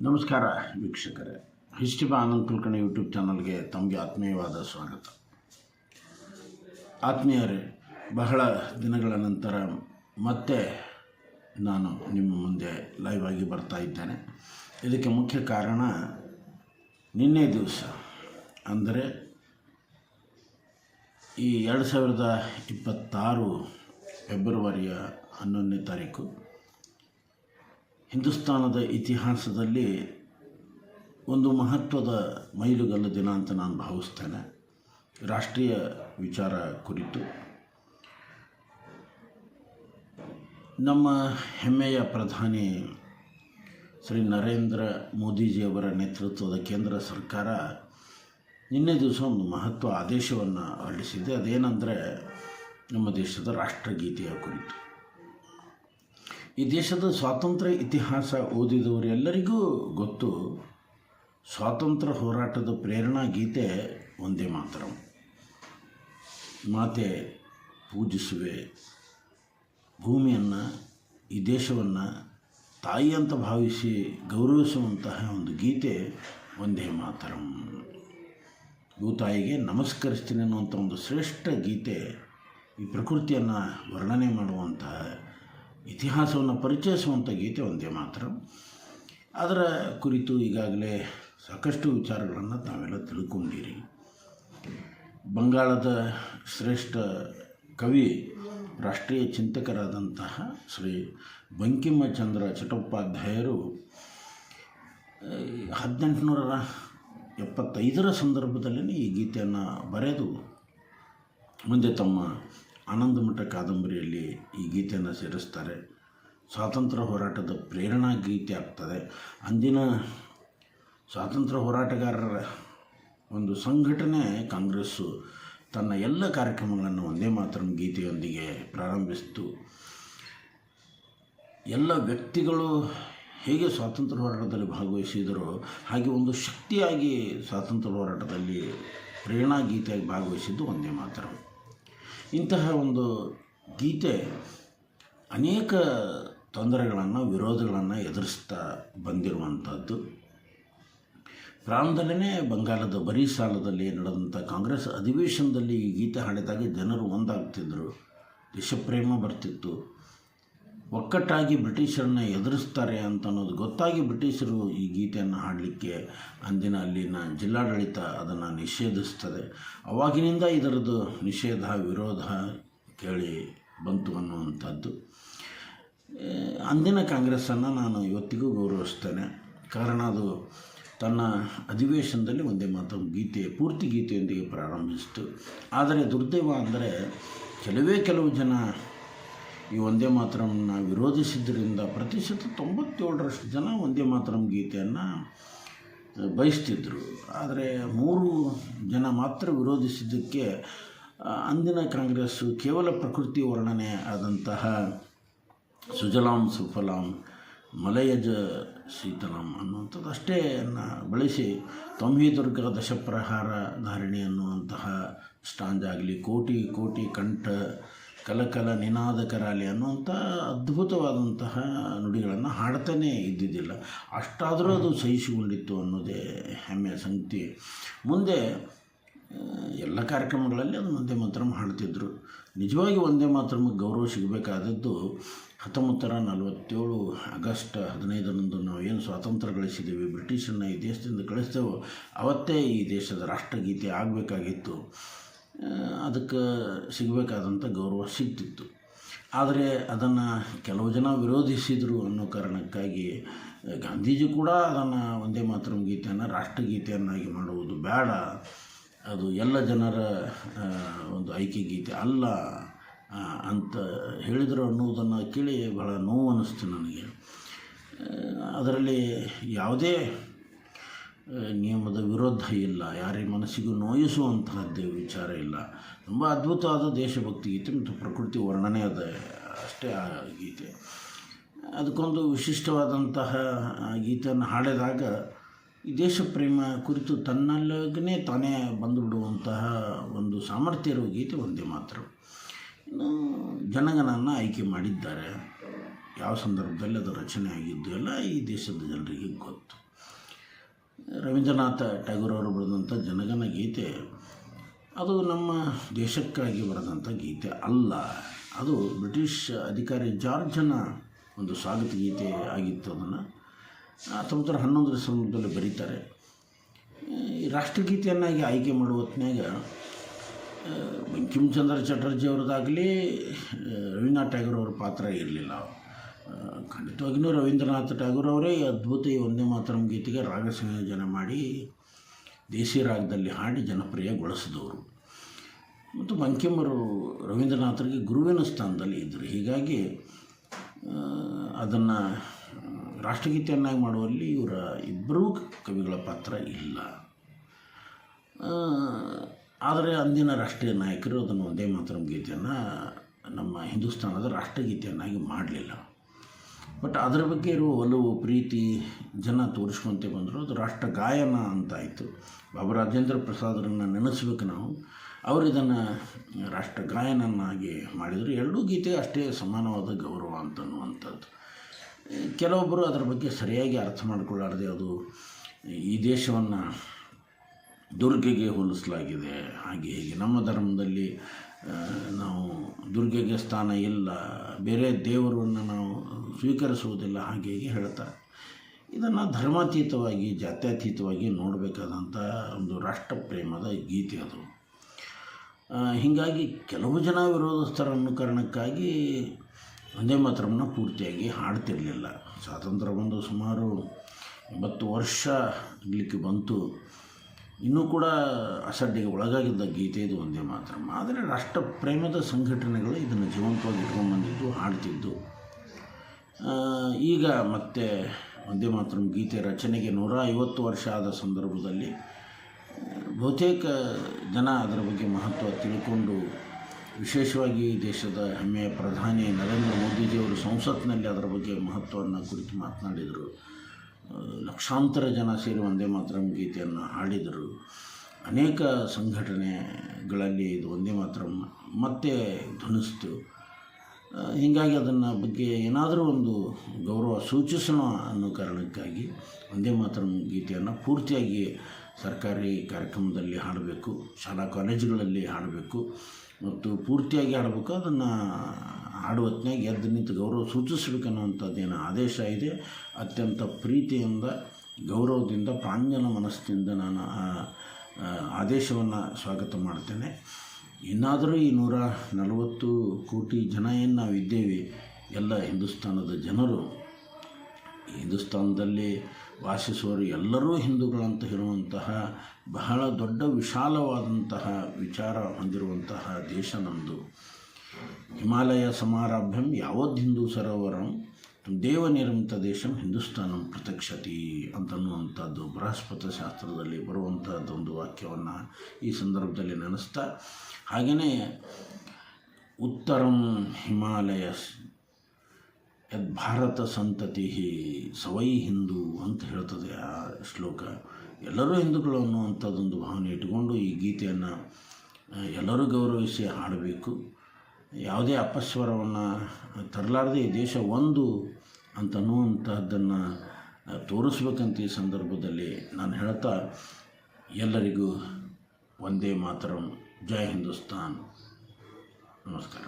ನಮಸ್ಕಾರ ವೀಕ್ಷಕರೇ, ಹಿಸ್ಟ್ರಿ ಬಾ ಆನಂದ್ ಕುಲಕರ್ಣಿ ಯೂಟ್ಯೂಬ್ ಚಾನಲ್ಗೆ ತಮಗೆ ಆತ್ಮೀಯವಾದ ಸ್ವಾಗತ. ಆತ್ಮೀಯರೇ, ಬಹಳ ದಿನಗಳ ನಂತರ ಮತ್ತೆ ನಾನು ನಿಮ್ಮ ಮುಂದೆ ಲೈವ್ ಆಗಿ ಬರ್ತಾ ಇದ್ದೇನೆ. ಇದಕ್ಕೆ ಮುಖ್ಯ ಕಾರಣ ನಿನ್ನೆ ದಿವಸ ಅಂದರೆ ಈ 2026 ಫೆಬ್ರವರಿಯ 11ನೇ ತಾರೀಕು ಹಿಂದೂಸ್ತಾನದ ಇತಿಹಾಸದಲ್ಲಿ ಒಂದು ಮಹತ್ವದ ಮೈಲುಗಲ್ಲು ದಿನ ಅಂತ ನಾನು ಭಾವಿಸ್ತೇನೆ. ರಾಷ್ಟ್ರೀಯ ವಿಚಾರ ಕುರಿತು ನಮ್ಮ ಹೆಮ್ಮೆಯ ಪ್ರಧಾನಿ ಶ್ರೀ ನರೇಂದ್ರ ಮೋದಿಜಿಯವರ ನೇತೃತ್ವದ ಕೇಂದ್ರ ಸರ್ಕಾರ ನಿನ್ನೆ ದಿವಸ ಒಂದು ಮಹತ್ವ ಆದೇಶವನ್ನು ಹೊರಡಿಸಿದೆ. ಅದೇನೆಂದರೆ ನಮ್ಮ ದೇಶದ ರಾಷ್ಟ್ರಗೀತೆಯ ಕುರಿತು. ಈ ದೇಶದ ಸ್ವಾತಂತ್ರ್ಯ ಇತಿಹಾಸ ಓದಿದವರೆಲ್ಲರಿಗೂ ಗೊತ್ತು, ಸ್ವಾತಂತ್ರ್ಯ ಹೋರಾಟದ ಪ್ರೇರಣಾ ಗೀತೆ ಒಂದೇ ಮಾತರಂ. ಮಾತೆ ಪೂಜಿಸುವೆ, ಭೂಮಿಯನ್ನು, ಈ ದೇಶವನ್ನು ತಾಯಿ ಅಂತ ಭಾವಿಸಿ ಗೌರವಿಸುವಂತಹ ಒಂದು ಗೀತೆ ಒಂದೇ ಮಾತರಂ. ಭೂತಾಯಿಗೆ ನಮಸ್ಕರಿಸ್ತೀನಿ ಅನ್ನುವಂಥ ಒಂದು ಶ್ರೇಷ್ಠ ಗೀತೆ, ಈ ಪ್ರಕೃತಿಯನ್ನು ವರ್ಣನೆ ಮಾಡುವಂತಹ, ಇತಿಹಾಸವನ್ನು ಪರಿಚಯಿಸುವಂಥ ಗೀತೆ ಒಂದೇ ಮಾತ್ರ. ಅದರ ಕುರಿತು ಈಗಾಗಲೇ ಸಾಕಷ್ಟು ವಿಚಾರಗಳನ್ನು ತಾವೆಲ್ಲ ತಿಳ್ಕೊಂಡಿರಿ. ಬಂಗಾಳದ ಶ್ರೇಷ್ಠ ಕವಿ, ರಾಷ್ಟ್ರೀಯ ಚಿಂತಕರಾದಂತಹ ಶ್ರೀ ಬಂಕಿಂಚಂದ್ರ ಚಟ್ಟೋಪಾಧ್ಯಾಯರು 1875 ಸಂದರ್ಭದಲ್ಲಿ ಈ ಗೀತೆಯನ್ನು ಬರೆದು ಮುಂದೆ ತಮ್ಮ ಆನಂದಮಠ ಕಾದಂಬರಿಯಲ್ಲಿ ಈ ಗೀತೆಯನ್ನು ಸೇರಿಸ್ತಾರೆ. ಸ್ವಾತಂತ್ರ್ಯ ಹೋರಾಟದ ಪ್ರೇರಣಾ ಗೀತೆ ಆಗ್ತದೆ. ಅಂದಿನ ಸ್ವಾತಂತ್ರ್ಯ ಹೋರಾಟಗಾರರ ಒಂದು ಸಂಘಟನೆ ಕಾಂಗ್ರೆಸ್ಸು ತನ್ನ ಎಲ್ಲ ಕಾರ್ಯಕ್ರಮಗಳನ್ನು ಒಂದೇ ಮಾತರಂ ಗೀತೆಯೊಂದಿಗೆ ಪ್ರಾರಂಭಿಸಿತು. ಎಲ್ಲ ವ್ಯಕ್ತಿಗಳು ಹೇಗೆ ಸ್ವಾತಂತ್ರ್ಯ ಹೋರಾಟದಲ್ಲಿ ಭಾಗವಹಿಸಿದರೋ ಹಾಗೆ ಒಂದು ಶಕ್ತಿಯಾಗಿ ಸ್ವಾತಂತ್ರ್ಯ ಹೋರಾಟದಲ್ಲಿ ಪ್ರೇರಣಾ ಗೀತೆಯಾಗಿ ಭಾಗವಹಿಸಿದ್ದು ಒಂದೇ ಮಾತರಂ. ಇಂತಹ ಒಂದು ಗೀತೆ ಅನೇಕ ತೊಂದರೆಗಳನ್ನು, ವಿರೋಧಗಳನ್ನು ಎದುರಿಸ್ತಾ ಬಂದಿರುವಂಥದ್ದು. ಪ್ರಾರಂಭದಲ್ಲೇ ಬಂಗಾಳದ ಬರೀಸಾಲದಲ್ಲಿ ನಡೆದಂಥ ಕಾಂಗ್ರೆಸ್ ಅಧಿವೇಶನದಲ್ಲಿ ಈ ಗೀತೆ ಹಾಡಿದಾಗ ಜನರು ಒಂದಾಗ್ತಿದ್ದರು, ದೇಶಪ್ರೇಮ ಬರ್ತಿತ್ತು. ಒಕ್ಕಟ್ಟಾಗಿ ಬ್ರಿಟಿಷರನ್ನ ಎದುರಿಸ್ತಾರೆ ಅಂತ ಅನ್ನೋದು ಗೊತ್ತಾಗಿ ಬ್ರಿಟಿಷರು ಈ ಗೀತೆಯನ್ನು ಹಾಡಲಿಕ್ಕೆ ಅಂದಿನ ಅಲ್ಲಿನ ಜಿಲ್ಲಾಡಳಿತ ಅದನ್ನು ನಿಷೇಧಿಸ್ತದೆ. ಅವಾಗಿನಿಂದ ಇದರದ್ದು ನಿಷೇಧ, ವಿರೋಧ ಕೇಳಿ ಬಂತು ಅನ್ನುವಂಥದ್ದು. ಅಂದಿನ ಕಾಂಗ್ರೆಸ್ಸನ್ನು ನಾನು ಇವತ್ತಿಗೂ ಗೌರವಿಸ್ತೇನೆ. ಕಾರಣ ಅದು ತನ್ನ ಅಧಿವೇಶನದಲ್ಲಿ ಒಂದೇ ಮಾತರಂ ಗೀತೆ, ಪೂರ್ತಿ ಗೀತೆಯೊಂದಿಗೆ ಪ್ರಾರಂಭಿಸಿತು. ಆದರೆ ದುರ್ದೈವ ಅಂದರೆ ಕೆಲವು ಜನ ಈ ಒಂದೇ ಮಾತರಂನ ವಿರೋಧಿಸಿದ್ದರಿಂದ 97% ಜನ ಒಂದೇ ಮಾತರಂ ಗೀತೆಯನ್ನು ಬಯಸ್ತಿದ್ದರು. ಆದರೆ 3 ಜನ ಮಾತ್ರ ವಿರೋಧಿಸಿದ್ದಕ್ಕೆ ಅಂದಿನ ಕಾಂಗ್ರೆಸ್ಸು ಕೇವಲ ಪ್ರಕೃತಿ ವರ್ಣನೆ ಆದಂತಹ ಸುಜಲಾಂ ಸುಫಲಾಂ ಮಲಯಜ ಶೀತಲಾಂ ಅನ್ನುವಂಥದ್ದು ಅಷ್ಟೇ ಬಳಸಿ ತೊಂಹಿ ದುರ್ಗ ದಶಪ್ರಹಾರ ಧಾರಣಿ ಅನ್ನುವಂತಹ ಸ್ಟಾಂಜ್ ಆಗಲಿ, ಕೋಟಿ ಕೋಟಿ ಕಂಠ ಕಲಕಲ ನಿನಾದ ಕರಾಲಿ ಅನ್ನುವಂಥ ಅದ್ಭುತವಾದಂತಹ ನುಡಿಗಳನ್ನು ಹಾಡ್ತಾನೇ ಇದ್ದಿದ್ದಿಲ್ಲ. ಅಷ್ಟಾದರೂ ಅದು ಸಹಿಸಿಕೊಂಡಿತ್ತು ಅನ್ನೋದೇ ಹೆಮ್ಮೆಯ ಸಂಗತಿ. ಮುಂದೆ ಎಲ್ಲ ಕಾರ್ಯಕ್ರಮಗಳಲ್ಲಿ ಅದು ಒಂದೇ ಮಾತರಂ ಹಾಡ್ತಿದ್ರು. ನಿಜವಾಗಿ ಒಂದೇ ಮಾತರಂ ಗೌರವ ಸಿಗಬೇಕಾದದ್ದು 1947 ಆಗಸ್ಟ್ 15ರಂದು ನಾವು ಏನು ಸ್ವಾತಂತ್ರ್ಯ ಗಳಿಸಿದ್ದೀವಿ, ಬ್ರಿಟಿಷರನ್ನ ಈ ದೇಶದಿಂದ ಕಳಿಸ್ತೇವೋ ಅವತ್ತೇ ಈ ದೇಶದ ರಾಷ್ಟ್ರಗೀತೆ ಆಗಬೇಕಾಗಿತ್ತು. ಅದಕ್ಕೆ ಸಿಗಬೇಕಾದಂಥ ಗೌರವ ಸಿಗ್ತಿತ್ತು. ಆದರೆ ಅದನ್ನು ಕೆಲವು ಜನ ವಿರೋಧಿಸಿದರು ಅನ್ನೋ ಕಾರಣಕ್ಕಾಗಿ ಗಾಂಧೀಜಿ ಕೂಡ ಅದನ್ನು ಒಂದೇ ಮಾತರಂ ಗೀತೆಯನ್ನು ರಾಷ್ಟ್ರಗೀತೆಯನ್ನಾಗಿ ಮಾಡುವುದು ಬೇಡ, ಅದು ಎಲ್ಲ ಜನರ ಒಂದು ಆಯ್ಕೆ ಗೀತೆ ಅಲ್ಲ ಅಂತ ಹೇಳಿದರು ಅನ್ನುವುದನ್ನು ಕೇಳಿ ಬಹಳ ನೋವು ಅನ್ನಿಸ್ತು ನನಗೆ. ಅದರಲ್ಲಿ ಯಾವುದೇ ನಿಯಮದ ವಿರೋಧ ಇಲ್ಲ, ಯಾರ ಮನಸ್ಸಿಗೂ ನೋಯಿಸುವಂತಹದ್ದೇ ವಿಚಾರ ಇಲ್ಲ. ತುಂಬ ಅದ್ಭುತವಾದ ದೇಶಭಕ್ತಿ ಗೀತೆ ಮತ್ತು ಪ್ರಕೃತಿ ವರ್ಣನೆ ಅದ ಅಷ್ಟೇ ಆ ಗೀತೆ. ಅದಕ್ಕೊಂದು ವಿಶಿಷ್ಟವಾದಂತಹ ಗೀತೆಯನ್ನು ಹಾಡಿದಾಗ ಈ ದೇಶ ಪ್ರೇಮ ಕುರಿತು ತನ್ನಲ್ಲೇ ತಾನೇ ಬಂದುಬಿಡುವಂತಹ ಒಂದು ಸಾಮರ್ಥ್ಯ ಇರುವ ಗೀತೆ ಒಂದೇ ಮಾತ್ರ. ಇನ್ನು ಜನಗಣನ ಆಯ್ಕೆ ಮಾಡಿದ್ದಾರೆ. ಯಾವ ಸಂದರ್ಭದಲ್ಲಿ ಅದು ರಚನೆ ಆಗಿದ್ದು ಎಲ್ಲ ಈ ದೇಶದ ಜನರಿಗೆ ಗೊತ್ತು. ರವೀಂದ್ರನಾಥ ಟ್ಯಾಗೋರ್ ಅವರು ಬರೆದಂಥ ಜನಗಣ ಗೀತೆ ಅದು ನಮ್ಮ ದೇಶಕ್ಕಾಗಿ ಬರೆದಂಥ ಗೀತೆ ಅಲ್ಲ. ಅದು ಬ್ರಿಟಿಷ್ ಅಧಿಕಾರಿ ಜಾರ್ಜನ ಒಂದು ಸ್ವಾಗತ ಗೀತೆ ಆಗಿತ್ತು. ಅದನ್ನು 1911 ಸಂದರ್ಭದಲ್ಲಿ ಬರೀತಾರೆ. ಈ ರಾಷ್ಟ್ರಗೀತೆಯನ್ನಾಗಿ ಆಯ್ಕೆ ಮಾಡುವ ಹೊತ್ತಿನಾಗ ಬಂಕಿಂಚಂದ್ರ ಚಟರ್ಜಿ ಅವ್ರದ್ದಾಗಲಿ ರವೀಂದ್ರನಾಥ್ ಟ್ಯಾಗೋರ್ ಅವರ ಪಾತ್ರ ಇರಲಿಲ್ಲ. ಖಂಡಿತವಾಗಿಯೂ ರವೀಂದ್ರನಾಥ್ ಟ್ಯಾಗೋರ್ ಅವರೇ ಈ ಅದ್ಭುತ ಈ ವಂದೇ ಮಾತರಂ ಗೀತೆಗೆ ರಾಗ ಸಂಯೋಜನೆ ಮಾಡಿ ದೇಸಿ ರಾಗದಲ್ಲಿ ಹಾಡಿ ಜನಪ್ರಿಯಗೊಳಿಸಿದವರು. ಮತ್ತು ಬಂಕಿಮರು ರವೀಂದ್ರನಾಥರಿಗೆ ಗುರುವಿನ ಸ್ಥಾನದಲ್ಲಿ ಇದ್ದರು. ಹೀಗಾಗಿ ಅದನ್ನು ರಾಷ್ಟ್ರಗೀತೆಯನ್ನಾಗಿ ಮಾಡುವಲ್ಲಿ ಇವರ ಇಬ್ಬರೂ ಕವಿಗಳ ಪಾತ್ರ ಇಲ್ಲ. ಆದರೆ ಅಂದಿನ ರಾಷ್ಟ್ರೀಯ ನಾಯಕರು ಅದನ್ನು ವಂದೇ ಮಾತರಂ ಗೀತೆಯನ್ನು ನಮ್ಮ ಹಿಂದೂಸ್ತಾನದ ರಾಷ್ಟ್ರಗೀತೆಯನ್ನಾಗಿ ಮಾಡಲಿಲ್ಲ. ಬಟ್ ಅದರ ಬಗ್ಗೆ ಇರುವ ಒಲವು ಪ್ರೀತಿ ಜನ ತೋರಿಸ್ಕೊಂತ ಬಂದರು. ಅದು ರಾಷ್ಟ್ರ ಗಾಯನ ಅಂತಾಯಿತು. ಬಾಬಾ ರಾಜೇಂದ್ರ ಪ್ರಸಾದರನ್ನು ನೆನೆಸ್ಬೇಕು ನಾವು. ಅವರು ಇದನ್ನು ರಾಷ್ಟ್ರ ಗಾಯನನ್ನಾಗಿ ಮಾಡಿದರು. ಎರಡೂ ಗೀತೆ ಅಷ್ಟೇ ಸಮಾನವಾದ ಗೌರವ ಅಂತನ್ನುವಂಥದ್ದು. ಕೆಲವೊಬ್ಬರು ಅದರ ಬಗ್ಗೆ ಸರಿಯಾಗಿ ಅರ್ಥ ಮಾಡಿಕೊಳ್ಳಾರದೆ ಅದು ಈ ದೇಶವನ್ನು ದುರ್ಗೆಗೆ ಹೋಲಿಸಲಾಗಿದೆ, ಹಾಗೆ ಹೀಗೆ, ನಮ್ಮ ಧರ್ಮದಲ್ಲಿ ನಾವು ದುರ್ಗೆಗೆ ಸ್ಥಾನ ಇಲ್ಲ, ಬೇರೆ ದೇವರನ್ನು ನಾವು ಸ್ವೀಕರಿಸುವುದಿಲ್ಲ, ಹಾಗೆ ಹೀಗೆ ಹೇಳ್ತಾರೆ. ಇದನ್ನು ಧರ್ಮಾತೀತವಾಗಿ ಜಾತ್ಯತೀತವಾಗಿ ನೋಡಬೇಕಾದಂಥ ಒಂದು ರಾಷ್ಟ್ರ ಪ್ರೇಮದ ಗೀತೆ ಅದು. ಹೀಗಾಗಿ ಕೆಲವು ಜನ ವಿರೋಧಿಸ್ತರ ಅನ್ನೋ ಕಾರಣಕ್ಕಾಗಿ ವಂದೇ ಮಾತರಮ್ನ ಪೂರ್ತಿಯಾಗಿ ಹಾಡ್ತಿರಲಿಲ್ಲ. ಸ್ವಾತಂತ್ರ್ಯ ಬಂದು ಸುಮಾರು 80 ವರ್ಷ ಆಗಲಿಕ್ಕೆ ಬಂತು. ಇನ್ನೂ ಕೂಡ ಅಸಡ್ಡೆಗೆ ಒಳಗಾಗಿದ್ದ ಗೀತೆ ಇದು ವಂದೇ ಮಾತರಂ. ಆದರೆ ರಾಷ್ಟ್ರ ಪ್ರೇಮದ ಸಂಘಟನೆಗಳು ಇದನ್ನು ಜೀವಂತವಾಗಿ ಇಟ್ಕೊಂಡ್ಬಂದಿದ್ದು, ಹಾಡ್ತಿದ್ದು. ಈಗ ಮತ್ತೆ ವಂದೇ ಮಾತರಂ ಗೀತೆ ರಚನೆಗೆ 150 ವರ್ಷ ಆದ ಸಂದರ್ಭದಲ್ಲಿ ಬಹುತೇಕ ಜನ ಅದರ ಬಗ್ಗೆ ಮಹತ್ವ ತಿಳ್ಕೊಂಡು, ವಿಶೇಷವಾಗಿ ದೇಶದ ಹೆಮ್ಮೆಯ ಪ್ರಧಾನಿ ನರೇಂದ್ರ ಮೋದಿಜಿಯವರು ಸಂಸತ್ತಿನಲ್ಲಿ ಅದರ ಬಗ್ಗೆ ಮಹತ್ವವನ್ನು ಕುರಿತು ಮಾತನಾಡಿದರು. ಲಕ್ಷಾಂತರ ಜನ ಸೇರಿ ವಂದೇ ಮಾತರಂ ಗೀತೆಯನ್ನು ಹಾಡಿದರು. ಅನೇಕ ಸಂಘಟನೆಗಳಲ್ಲಿ ಇದು ವಂದೇ ಮಾತರಂ ಮತ್ತೆ ಧ್ವನಿಸ್ತು. ಹೀಗಾಗಿ ಅದನ್ನು ಬಗ್ಗೆ ಏನಾದರೂ ಒಂದು ಗೌರವ ಸೂಚಿಸೋಣ ಅನ್ನೋ ಕಾರಣಕ್ಕಾಗಿ ವಂದೇ ಮಾತರಂ ಗೀತೆಯನ್ನು ಪೂರ್ತಿಯಾಗಿ ಸರ್ಕಾರಿ ಕಾರ್ಯಕ್ರಮದಲ್ಲಿ ಹಾಡಬೇಕು, ಶಾಲಾ ಕಾಲೇಜುಗಳಲ್ಲಿ ಹಾಡಬೇಕು ಮತ್ತು ಪೂರ್ತಿಯಾಗಿ ಹಾಡಬೇಕು. ಅದನ್ನು ಹಾಡುವ ಹೊತ್ತಿನಾಗ ಎದ್ದು ನಿಂತು ಗೌರವ ಸೂಚಿಸಬೇಕನ್ನುವಂಥದ್ದೇನು ಆದೇಶ ಇದೆ. ಅತ್ಯಂತ ಪ್ರೀತಿಯಿಂದ, ಗೌರವದಿಂದ, ಪ್ರಾಂಜಲ ಮನಸ್ಸಿನಿಂದ ನಾನು ಆ ಆದೇಶವನ್ನು ಸ್ವಾಗತ ಮಾಡ್ತೇನೆ. ಇನ್ನಾದರೂ ಈ 140 ಕೋಟಿ ಜನ ಏನು ನಾವಿದ್ದೇವೆ, ಎಲ್ಲ ಹಿಂದೂಸ್ತಾನದ ಜನರು, ಹಿಂದೂಸ್ತಾನದಲ್ಲಿ ವಾಸಿಸುವವರು ಎಲ್ಲರೂ ಹಿಂದೂಗಳಂತ ಹೇಳುವಂತಹ ಬಹಳ ದೊಡ್ಡ ವಿಶಾಲವಾದಂತಹ ವಿಚಾರ ಹೊಂದಿರುವಂತಹ ದೇಶ ನಮ್ಮದು. ಹಿಮಾಲಯ ಸಮಾರಭ್ಯಂ ಯಾವದ್ ಹಿಂದೂ ಸರೋವರಂ ದೇವನಿರ್ಮಿತ ದೇಶಂ ಹಿಂದೂಸ್ತಾನಂ ಪ್ರತ್ಯಕ್ಷತಿ ಅಂತನ್ನುವಂಥದ್ದು ಬೃಹಸ್ಪತಿ ಶಾಸ್ತ್ರದಲ್ಲಿ ಬರುವಂಥದ್ದೊಂದು ವಾಕ್ಯವನ್ನು ಈ ಸಂದರ್ಭದಲ್ಲಿ ನೆನೆಸ್ತಾ, ಹಾಗೆಯೇ ಉತ್ತರಂ ಹಿಮಾಲಯ ಯದ್ ಭಾರತ ಸಂತತಿ ಸವೈ ಹಿಂದೂ ಅಂತ ಹೇಳ್ತದೆ ಆ ಶ್ಲೋಕ. ಎಲ್ಲರೂ ಹಿಂದೂಗಳು ಅನ್ನುವಂಥದ್ದೊಂದು ಭಾವನೆ ಇಟ್ಟುಕೊಂಡು ಈ ಗೀತೆಯನ್ನು ಎಲ್ಲರೂ ಗೌರವಿಸಿ ಹಾಡಬೇಕು. ಯಾವುದೇ ಅಪಸ್ವರವನ್ನು ತರಲಾರದೆ ಈ ದೇಶ ಒಂದು ಅಂತನ್ನುವಂತಹದ್ದನ್ನು ತೋರಿಸ್ಬೇಕಂತ ಈ ಸಂದರ್ಭದಲ್ಲಿ ನಾನು ಹೇಳ್ತಾ, ಎಲ್ಲರಿಗೂ ವಂದೇ ಮಾತರಂ, ಜೈ ಹಿಂದೂಸ್ತಾನ್, ನಮಸ್ಕಾರ.